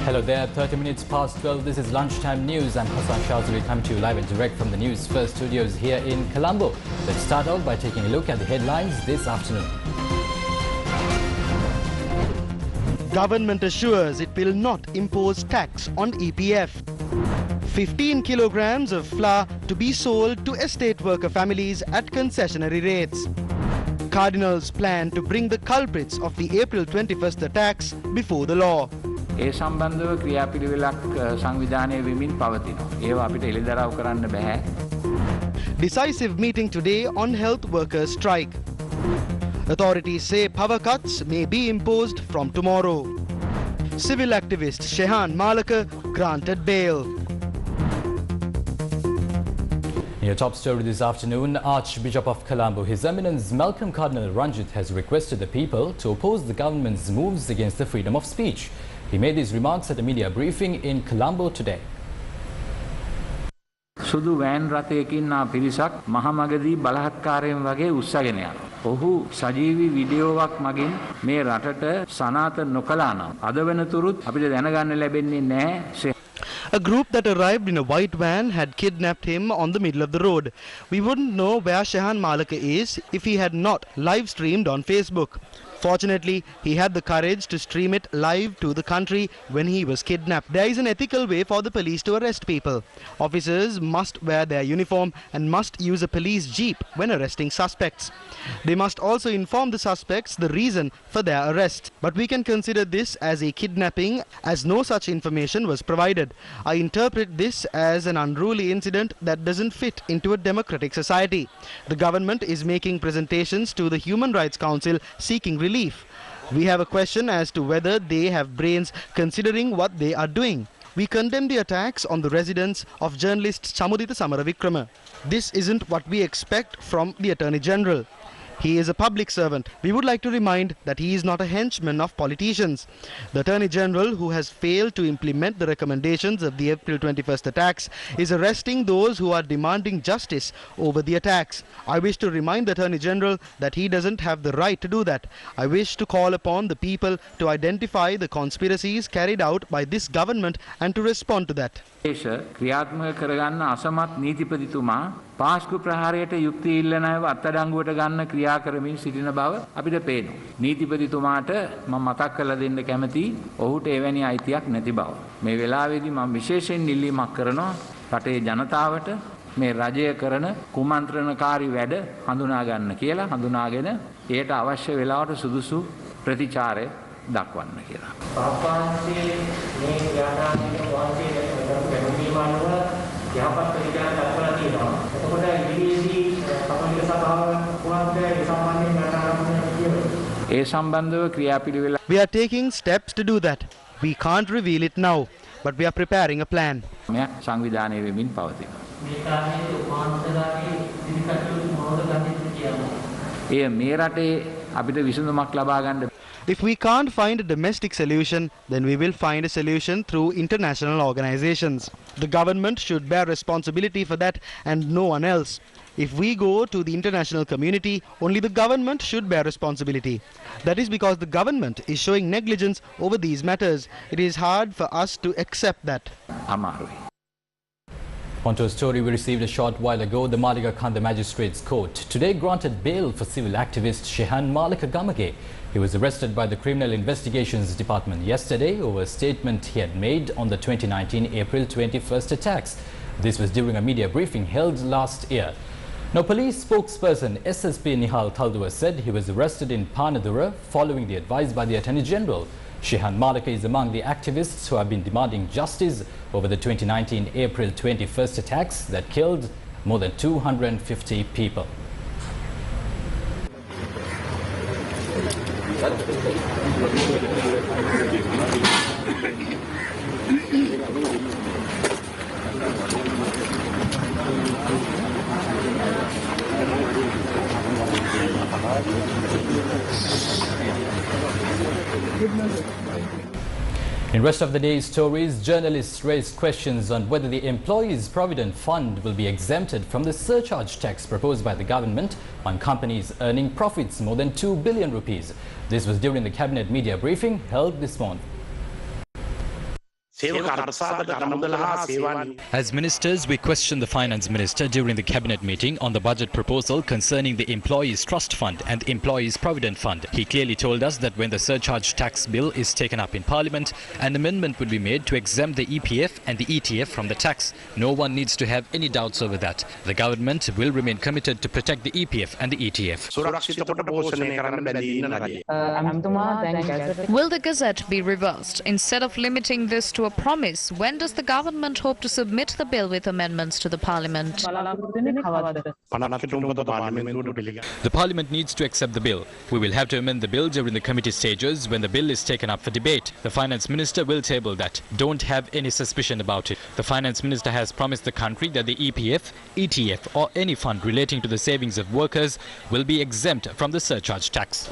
Hello there, 30 minutes past 12. This is Lunchtime News. I'm Hassan Shazali, coming to you live and direct from the Newsfirst studios here in Colombo. Let's start off by taking a look at the headlines this afternoon. Government assures it will not impose tax on EPF. 15 kilograms of flour to be sold to estate worker families at concessionary rates. Cardinals plan to bring the culprits of the April 21st attacks before the law. ඒ සම්බන්ධව ක්‍රියාපිළිවෙලක් සංවිධානය වෙමින් පවතිනවා. ඒවා අපිට එළිදරව් කරන්න බෑ. Decisive meeting today on health workers' strike. Authorities say power cuts may be imposed from tomorrow. Civil activist Shehan Malaka granted bail. In your top story this afternoon, Archbishop of Colombo, His Eminence Malcolm Cardinal Ranjit has requested the people to oppose the government's moves against the freedom of speech. He made these remarks at a media briefing in Colombo today. සුදු van රථයකින් ආ පිරිසක් මහමගදී බලහත්කාරයෙන් වගේ උස්සගෙන යනවා. ඔහු සජීවී වීඩියෝවක් මගින් මේ රටට සනාථ නොකළා නම් අද වෙනතුරුත් අපිට දැනගන්න ලැබෙන්නේ නැහැ. A group that arrived in a white van had kidnapped him on the middle of the road. We wouldn't know where Shehan Malaka is if he had not live streamed on Facebook. Fortunately, he had the courage to stream it live to the country when he was kidnapped. There is an ethical way for the police to arrest people. Officers must wear their uniform and must use a police jeep when arresting suspects. They must also inform the suspects the reason for their arrest. But we can consider this as a kidnapping as no such information was provided. I interpret this as an unruly incident that doesn't fit into a democratic society. The government is making presentations to the Human Rights Council seeking relief. We have a question as to whether they have brains considering what they are doing. We condemn the attacks on the residence of journalist Samudita Samaravikrama. This isn't what we expect from the Attorney General. He is a public servant. We would like to remind that he is not a henchman of politicians. The Attorney General, who has failed to implement the recommendations of the April 21st attacks, is arresting those who are demanding justice over the attacks. I wish to remind the Attorney General that he doesn't have the right to do that. I wish to call upon the people to identify the conspiracies carried out by this government and to respond to that. ක්‍රියාත්මක කරගන්න අසමත් නීතිපතිතුමා පාස්කු ප්‍රහාරයට යුක්ති ඉල්ලන අයව අත්අඩංගුවට ගන්න ක්‍රියා කරමින් සිටින බව අපිට පේනවා. නීතිපතිතුමාට මම මතක් කරලා දෙන්න කැමතියි ඔහුට එවැනි අයිතියක් නැති බව. මේ වෙලාවේදී මම විශේෂයෙන් ඉල්ලීමක් කරනවා රටේ ජනතාවට මේ රජය කරන කුමන්ත්‍රණකාරී වැඩ හඳුනා ගන්න කියලා හඳුනාගෙන ඒට අවශ්‍ය වෙලාවට සුදුසු ප්‍රතිචාරය දක්වන්න කියලා. පාපාන්සේ මේ යානාදී වාසිය යහපත් ප්‍රතිචාර දක්වලා තියෙනවා. එතකොට ඉදිරියේදී පෞද්ගලික සභාව කුමක්ද ඒ සම්බන්ධයෙන් ආරම්භ කියනවා. ඒ සම්බන්ධව ක්‍රියාපිළිවෙල We are taking steps to do that. We can't reveal it now, but we are preparing a plan. මෙය සංවිධානය වෙමින් පවතිනවා. මේ කාර්යයේ උපාන්තරාගේ ඉදිරිකටයුතු මොනවද ගන්නේ කියනවා. ඒ මේ රටේ අපිට විසඳුමක් ලබා ගන්න. If we can't find a domestic solution, then we will find a solution through international organizations. The government should bear responsibility for that and no one else. If we go to the international community, only the government should bear responsibility. That is because the government is showing negligence over these matters. It is hard for us to accept that. අමාරුයි. Onto a story we received a short while ago. The Malika Kanda Magistrates Court today granted bail for civil activist Shehan Malika Gamage. He was arrested by the Criminal Investigations Department yesterday over a statement he had made on the 2019 April 21st attacks. This was during a media briefing held last year. Now, police spokesperson SSP Nihal Thalduwa said he was arrested in Panadura following the advice by the Attorney General. Shehan Malika is among the activists who have been demanding justice over the 2019 April 21st attacks that killed more than 250 people. In rest of the day's stories, journalists raised questions on whether the Employees Provident Fund will be exempted from the surcharge tax proposed by the government on companies earning profits more than 2 billion rupees. This was during the Cabinet media briefing held this morning. As ministers, we questioned the finance minister during the cabinet meeting on the budget proposal concerning the Employees Trust Fund and the Employees Provident Fund. He clearly told us that when the surcharge tax bill is taken up in Parliament, an amendment would be made to exempt the EPF and the ETF from the tax. No one needs to have any doubts over that. The government will remain committed to protect the EPF and the ETF. Will the Gazette be reversed? Instead of limiting this to a promise, when does the government hope to submit the bill with amendments to the Parliament? The Parliament needs to accept the bill. We will have to amend the bill during the committee stages when the bill is taken up for debate. The Finance Minister will table that. Don't have any suspicion about it. The Finance Minister has promised the country that the EPF, ETF or any fund relating to the savings of workers will be exempt from the surcharge tax.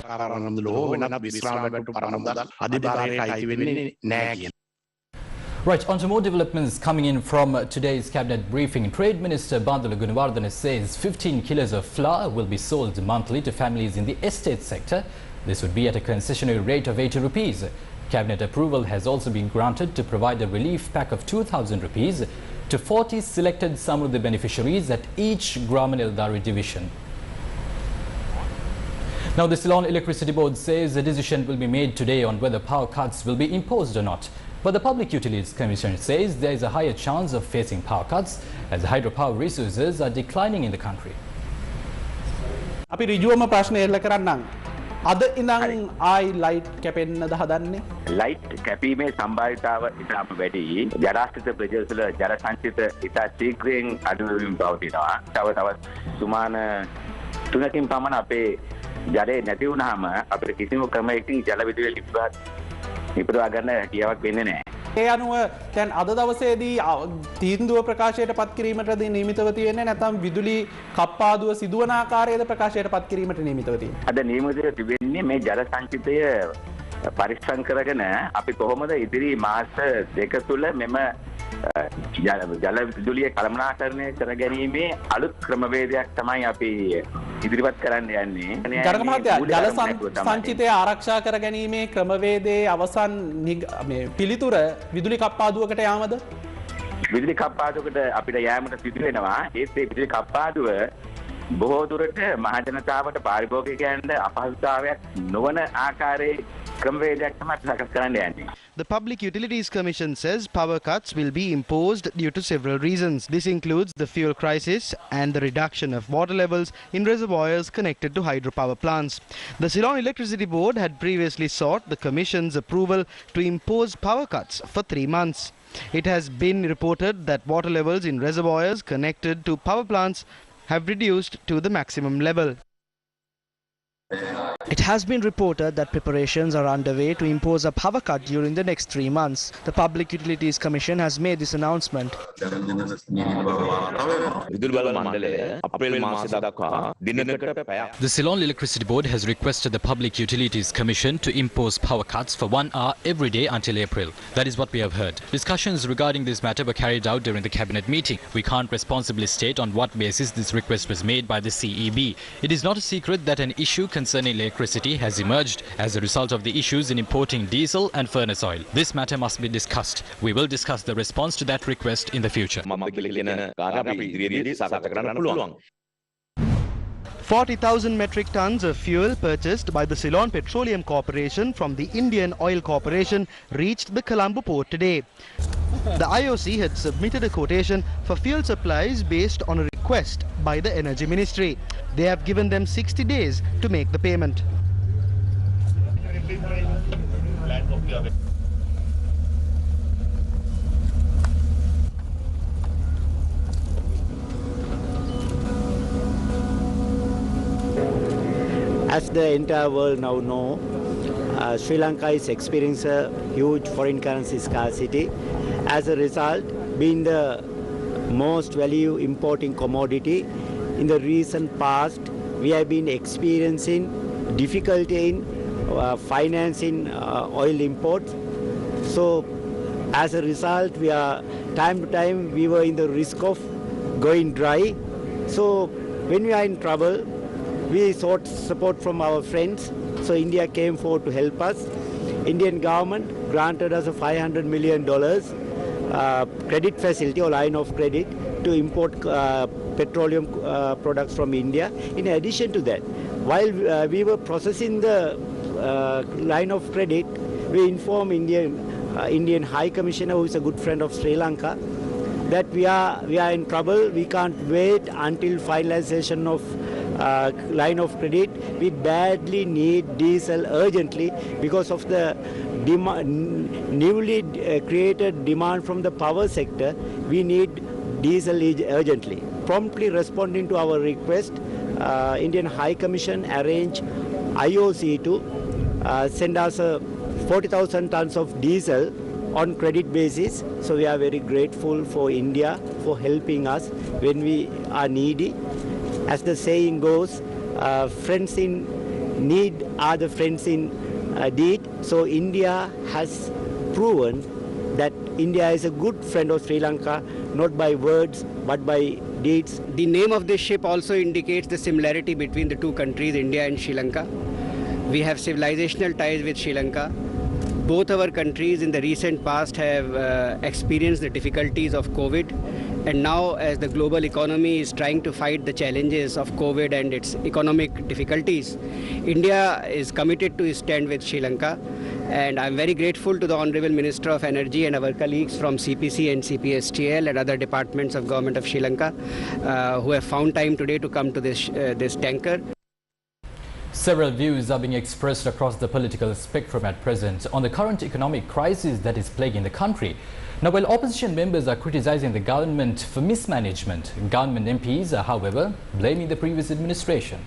Right, on to more developments coming in from today's cabinet briefing. Trade Minister Bandula Gunawardene says 15 kilos of flour will be sold monthly to families in the estate sector. This would be at a concessionary rate of 80 rupees. Cabinet approval has also been granted to provide a relief pack of 2,000 rupees to 40 selected Samruddhi beneficiaries at each Graman Eldari division. Now, the Ceylon Electricity Board says a decision will be made today on whether power cuts will be imposed or not. But the Public Utilities Commission says there is a higher chance of facing power cuts as hydropower resources are declining in the country. අපි ඍජුවම ප්‍රශ්න එල්ල කරන්නම්. අද ඉඳන් ආයි light කැපෙන්නද හදන්නේ? Light කැපීමේ සම්භාවිතාව ඉතාම වැඩි. ජලාශිත ප්‍රදේශවල ජල සංචිත ඉතා ශීඝ්‍රයෙන් අඩු වෙමින් පවතිනවා. තව සුමාන 3කින් පමණ අපේ ජලය නැති වුණාම අපිට කිසිම ක්‍රමයකින් ජල විදුලිය නිපදවා ගන්න හැකියාවක් වෙන්නේ නැහැ. ඒ අනුව දැන් අද දවසේදී තීන්දුව ප්‍රකාශයට පත් කිරීමටද නියමිතව තියෙන්නේ නැත්නම් විදුලි කප්පාදුව සිදුවන ආකාරයේද ප්‍රකාශයට පත් කිරීමට නියමිතව තියෙන්නේ? අද නියමිතව තිබෙන්නේ මේ ජල සංචිතය පරිස්සම් කරගෙන අපි කොහොමද ඉදිරි මාස දෙක තුල මෙම ජල විදුලිය කළමනාකරණය කර ගැනීමේ අලුත් ක්‍රමවේදයක් තමයි අපි ඉදිරිපත් කරන්න යන්නේ. ගණක මහත්තයා ජල සංචිතය ආරක්ෂා කර ගැනීමේ ක්‍රමවේදයේ අවසන් මේ පිළිතුර විදුලි කප්පාදුවකට යාමද? විදුලි කප්පාදුවකට අපිට යෑමට සිදු වෙනවා. ඒත් මේ විදුලි කප්පාදුව බොහෝ දුරට මහ ජනතාවට පාරිභෝගිකයන්ට අපහසුතාවයක් නොවන ආකාරයේ ක්‍රමවේදයක් තමයි සකස් කරන්න යන්නේ. The Public Utilities Commission says power cuts will be imposed due to several reasons. This includes the fuel crisis and the reduction of water levels in reservoirs connected to hydropower plants. The Ceylon Electricity Board had previously sought the Commission's approval to impose power cuts for 3 months. It has been reported that water levels in reservoirs connected to power plants have reduced to the maximum level. It has been reported that preparations are underway to impose a power cut during the next 3 months. The Public Utilities Commission has made this announcement. The Ceylon Electricity Board has requested the Public Utilities Commission to impose power cuts for 1 hour every day until April. That is what we have heard. Discussions regarding this matter were carried out during the cabinet meeting. We can't responsibly state on what basis this request was made by the CEB. It is not a secret that an issue concerning electricity has emerged as a result of the issues in importing diesel and furnace oil. This matter must be discussed. We will discuss the response to that request in the future. 40,000 metric tons of fuel purchased by the Ceylon Petroleum Corporation from the Indian Oil Corporation reached the Colombo port today. The IOC had submitted a quotation for fuel supplies based on a request by the Energy Ministry. They have given them 60 days to make the payment. As the entire world now know, Sri Lanka is experiencing a huge foreign currency scarcity. As a result, being the most value importing commodity, in the recent past, we have been experiencing difficulty in financing oil imports. So, as a result, time to time we were in the risk of going dry. So, when we are in trouble, we sought support from our friends. So India came forward to help us. Indian government granted us a $500 million credit facility or line of credit to import petroleum products from India. In addition to that, while we were processing the line of credit, we informed Indian High Commissioner, who is a good friend of Sri Lanka, that we are in trouble. We can't wait until finalization of line of credit. We badly need diesel urgently because of the newly created demand from the power sector. We need diesel urgently. Promptly responding to our request, Indian High Commission arranged IOC to send us 40,000 tons of diesel on credit basis. So we are very grateful for India for helping us when we are needy. As the saying goes, friends in need are the friends in deed. So India has proven that India is a good friend of Sri Lanka, not by words but by deeds. The name of this ship also indicates the similarity between the two countries, India and Sri Lanka. We have civilizational ties with Sri Lanka. Both our countries in the recent past have experienced the difficulties of COVID, and now as the global economy is trying to fight the challenges of COVID and its economic difficulties, India is committed to stand with Sri Lanka, and I'm very grateful to the Honorable Minister of Energy and our colleagues from CPC and CPSTL and other departments of Government of Sri Lanka who have found time today to come to this tanker. Several views are being expressed across the political spectrum at present on the current economic crisis that is plaguing the country. Now, while opposition members are criticizing the government for mismanagement, government MPs are, however, blaming the previous administration.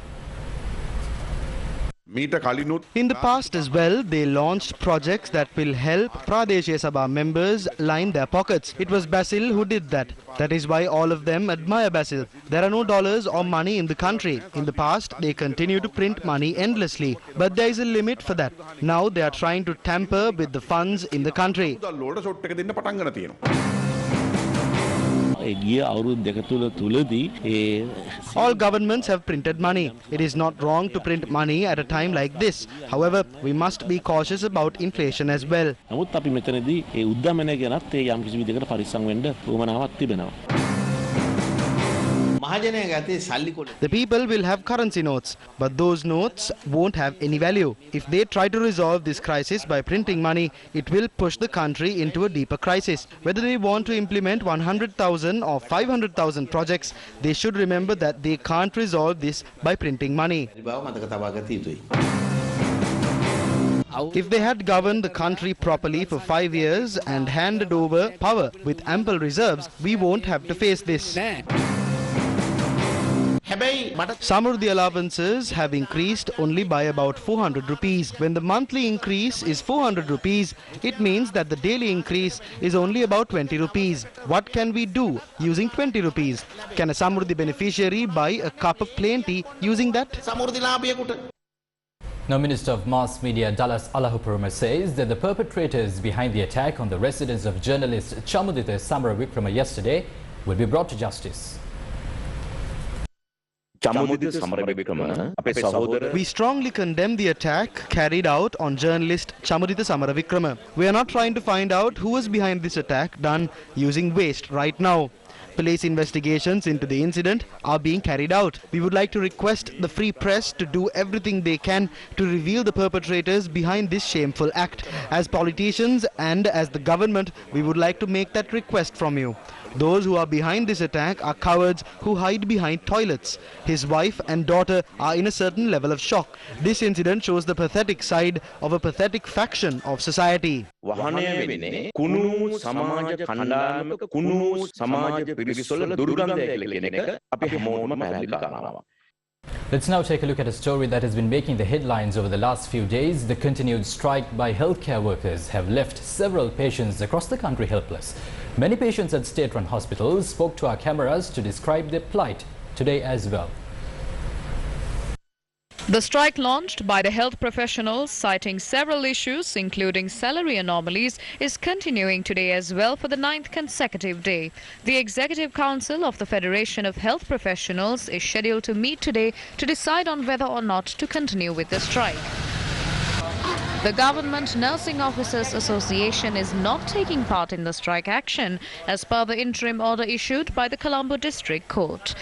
In the past as well, they launched projects that will help Pradeshya Sabha members line their pockets. It was Basil who did that. That is why all of them admire Basil. There are no dollars or money in the country. In the past, they continue to print money endlessly. But there is a limit for that. Now they are trying to tamper with the funds in the country. All governments have printed money. It is not wrong to print money at a time like this. However, we must be cautious about inflation as well. The people will have currency notes, but those notes won't have any value. If they try to resolve this crisis by printing money, it will push the country into a deeper crisis. Whether they want to implement 100,000 or 500,000 projects, they should remember that they can't resolve this by printing money. If they had governed the country properly for 5 years and handed over power with ample reserves, we won't have to face this. Samruddhi allowances have increased only by about 400 rupees. When the monthly increase is 400 rupees, it means that the daily increase is only about 20 rupees. What can we do using 20 rupees? Can a Samruddhi beneficiary buy a cup of plain tea using that? Now, Minister of Mass Media Dallas Alahupurama says that the perpetrators behind the attack on the residence of journalist Chamudita Samaravikrama yesterday will be brought to justice. We strongly condemn the attack carried out on journalist Chamudita Samaravikrama. We are not trying to find out who was behind this attack done using waste right now. Police investigations into the incident are being carried out. We would like to request the free press to do everything they can to reveal the perpetrators behind this shameful act. As politicians and as the government, we would like to make that request from you. Those who are behind this attack are cowards who hide behind toilets. His wife and daughter are in a certain level of shock. This incident shows the pathetic side of a pathetic faction of society. Let's now take a look at a story that has been making the headlines over the last few days. The continued strike by healthcare workers have left several patients across the country helpless. Many patients at state-run hospitals spoke to our cameras to describe their plight today as well. The strike launched by the health professionals, citing several issues including salary anomalies, is continuing today as well for the 9th consecutive day. The Executive Council of the Federation of Health Professionals is scheduled to meet today to decide on whether or not to continue with the strike. The Government Nursing Officers Association is not taking part in the strike action as per the interim order issued by the Colombo District Court.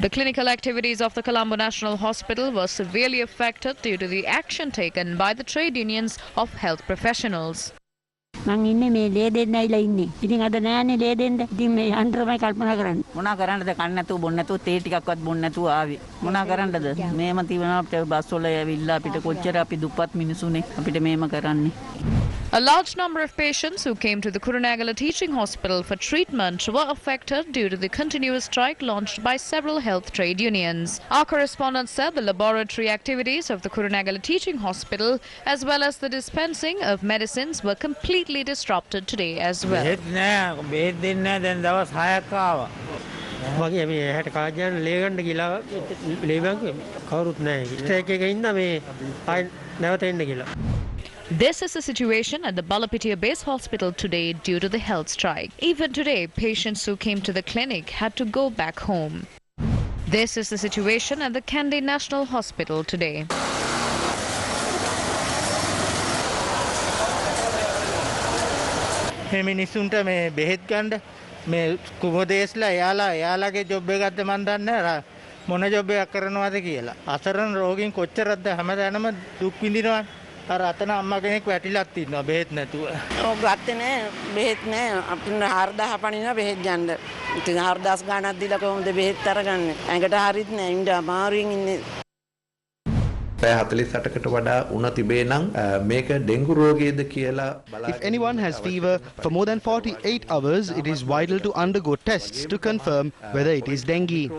The clinical activities of the Colombo National Hospital were severely affected due to the action taken by the trade unions of health professionals. මං ඉන්නේ මේ ලේ දෙන්නයිලා ඉන්නේ. ඉතින් අද නෑනේ ලේ දෙන්න. ඉතින් මේ අන්තරමයි කල්පනා කරන්නේ. මොනා කරන්නද කන්න නැතුව බොන්න නැතුව තේ ටිකක්වත් බොන්න නැතුව ආවේ. මොනා කරන්නද? මේම තිබුණා අපිට බස් වල ඇවිල්ලා අපිට කොච්චර අපි දුප්පත් මිනිසුනේ අපිට මේම කරන්නේ. A large number of patients who came to the Kurunegala Teaching Hospital for treatment were affected due to the continuous strike launched by several health trade unions. Our correspondent said the laboratory activities of the Kurunegala Teaching Hospital as well as the dispensing of medicines were completely disrupted today as well. This is the situation at the Balapitia Base Hospital today due to the health strike. Even today, patients who came to the clinic had to go back home. This is the situation at the Kandy National Hospital today. අර අතන අම්මා කෙනෙක් වැටිලත් ඉන්නවා බෙහෙත් නැතුව. ඔව් ගත්තේ නෑ බෙහෙත් නෑ අපිට 4000 පණිනවා බෙහෙත් ගන්න. ඉතින් 4000 ගාණක් දීලා කොහොමද බෙහෙත් අරගන්නේ? ඇඟට හරියත් නෑ ඉන්න අමාරුවෙන් ඉන්නේ. If anyone has fever for more than 48 hours, it is vital to undergo tests to confirm whether it is dengue.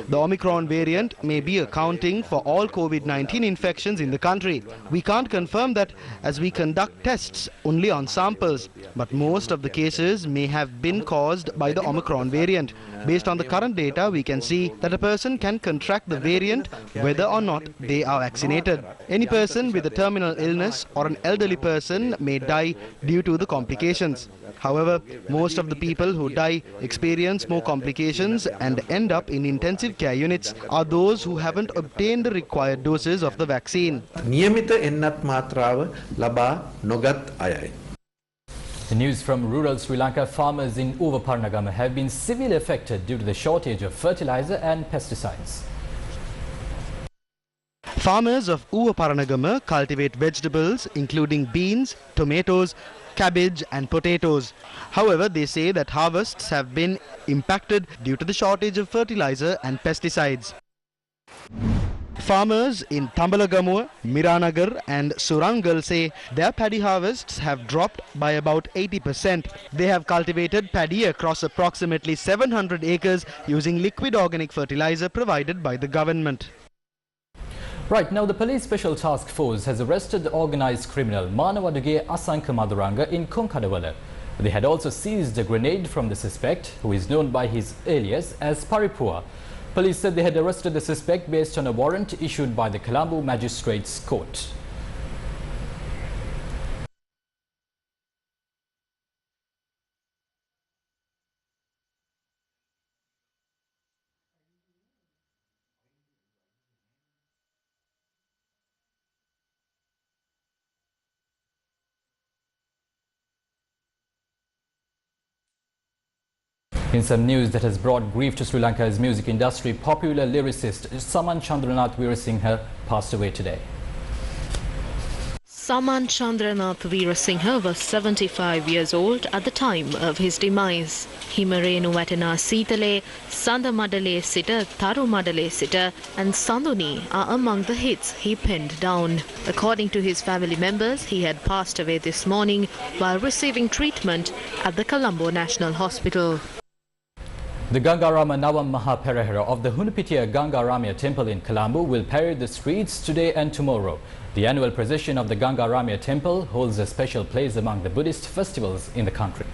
The Omicron variant may be accounting for all COVID-19 infections in the country. We can't confirm that as we conduct tests only on samples, but most of the cases may have been caused by the Omicron variant. Based on the current data, we can see that a person can contract the variant whether or not they are vaccinated. Any person with a terminal illness or an elderly person may die due to the complications. However, most of the people who die experience more complications and end up in intensive care units are those who haven't obtained the required doses of the vaccine. The news from rural Sri Lanka: farmers in Uvaparanagama have been severely affected due to the shortage of fertilizer and pesticides. Farmers of Uvaparanagama cultivate vegetables including beans, tomatoes, cabbage and potatoes. However, they say that harvests have been impacted due to the shortage of fertilizer and pesticides. Farmers in Tambalagamuwa, Miranagar and Surangal say their paddy harvests have dropped by about 80%. They have cultivated paddy across approximately 700 acres using liquid organic fertilizer provided by the government. Right, now the police special task force has arrested the organised criminal Manawaduge Asanka Maduranga in Konkadavala. They had also seized a grenade from the suspect, who is known by his alias as Paripua. Police said they had arrested the suspect based on a warrant issued by the Colombo Magistrates Court. In some news that has brought grief to Sri Lanka's music industry, popular lyricist Saman Chandranath Veerasinghe passed away today. Saman Chandranath Veerasinghe was 75 years old at the time of his demise. Himarenu Watana Seetale, Sanda Madale Sita, Taru Madale Sita and Sanduni are among the hits he penned down. According to his family members, he had passed away this morning while receiving treatment at the Colombo National Hospital. The Ganga Ramya Temple of the Hunupitiya Ganga Ramya Temple in Colombo will parade the streets today and tomorrow. The annual procession of the Ganga Ramya Temple holds a special place among the Buddhist festivals in the country.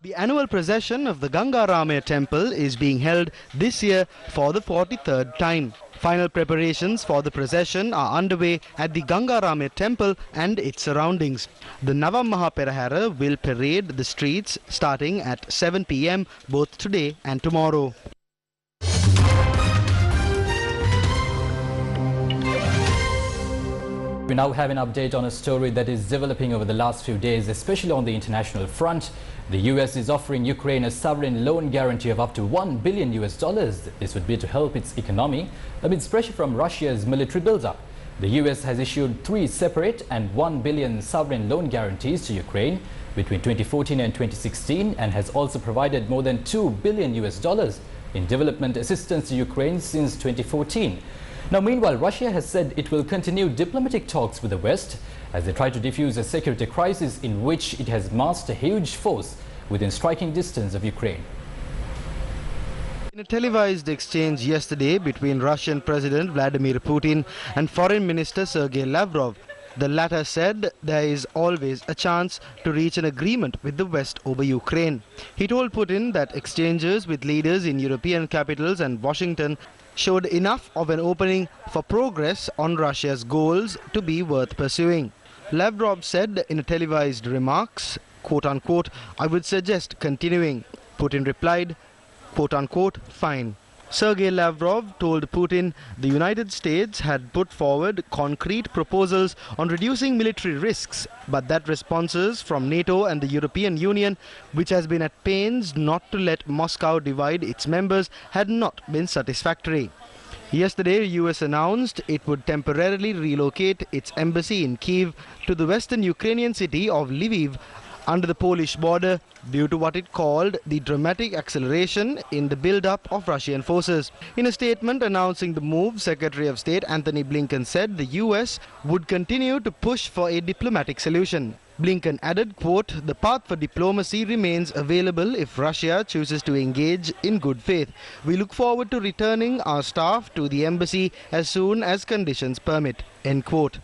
The annual procession of the Ganga Ramya Temple is being held this year for the 43rd time. Final preparations for the procession are underway at the Ganga Ramya Temple and its surroundings. The Nava Mahaperahara will parade the streets starting at 7 p.m. both today and tomorrow. We now have an update on a story that is developing over the last few days, especially on the international front. The US is offering Ukraine a sovereign loan guarantee of up to $1 billion. This would be to help its economy amidst pressure from Russia's military build-up. The US has issued 3 separate and $1 billion sovereign loan guarantees to Ukraine between 2014 and 2016 and has also provided more than $2 billion in development assistance to Ukraine since 2014. Now, meanwhile, Russia has said it will continue diplomatic talks with the West as they try to defuse a security crisis in which it has massed a huge force within striking distance of Ukraine. In a televised exchange yesterday between Russian President Vladimir Putin and Foreign Minister Sergei Lavrov, the latter said there is always a chance to reach an agreement with the West over Ukraine. He told Putin that exchanges with leaders in European capitals and Washington showed enough of an opening for progress on Russia's goals to be worth pursuing. Lavrov said in a televised remarks, quote-unquote, "I would suggest continuing." Putin replied, quote-unquote, "Fine." Sergei Lavrov told Putin the United States had put forward concrete proposals on reducing military risks, but that responses from NATO and the European Union, which has been at pains not to let Moscow divide its members, had not been satisfactory. Yesterday, the US announced it would temporarily relocate its embassy in Kyiv to the western Ukrainian city of Lviv under the Polish border due to what it called the dramatic acceleration in the build-up of Russian forces. In a statement announcing the move, Secretary of State Antony Blinken said the US would continue to push for a diplomatic solution. Blinken added, quote, "The path for diplomacy remains available if Russia chooses to engage in good faith. We look forward to returning our staff to the embassy as soon as conditions permit." End quote.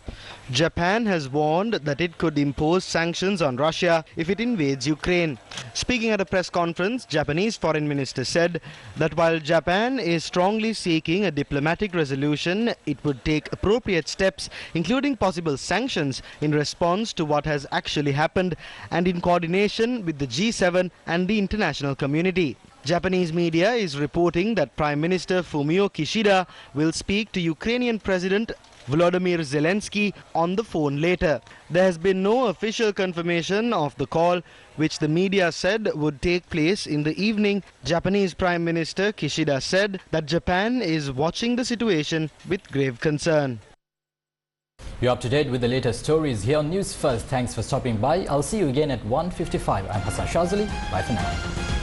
Japan has warned that it could impose sanctions on Russia if it invades Ukraine. Speaking at a press conference, Japanese Foreign Minister said that while Japan is strongly seeking a diplomatic resolution, it would take appropriate steps, including possible sanctions, in response to what has actually happened and in coordination with the G7 and the international community. Japanese media is reporting that Prime Minister Fumio Kishida will speak to Ukrainian President Volodymyr Zelensky on the phone later. There has been no official confirmation of the call, which the media said would take place in the evening. Japanese Prime Minister Kishida said that Japan is watching the situation with grave concern. You're up to date with the latest stories here on News First. Thanks for stopping by. I'll see you again at 1:55. I'm Hassan Shazali. Bye for now.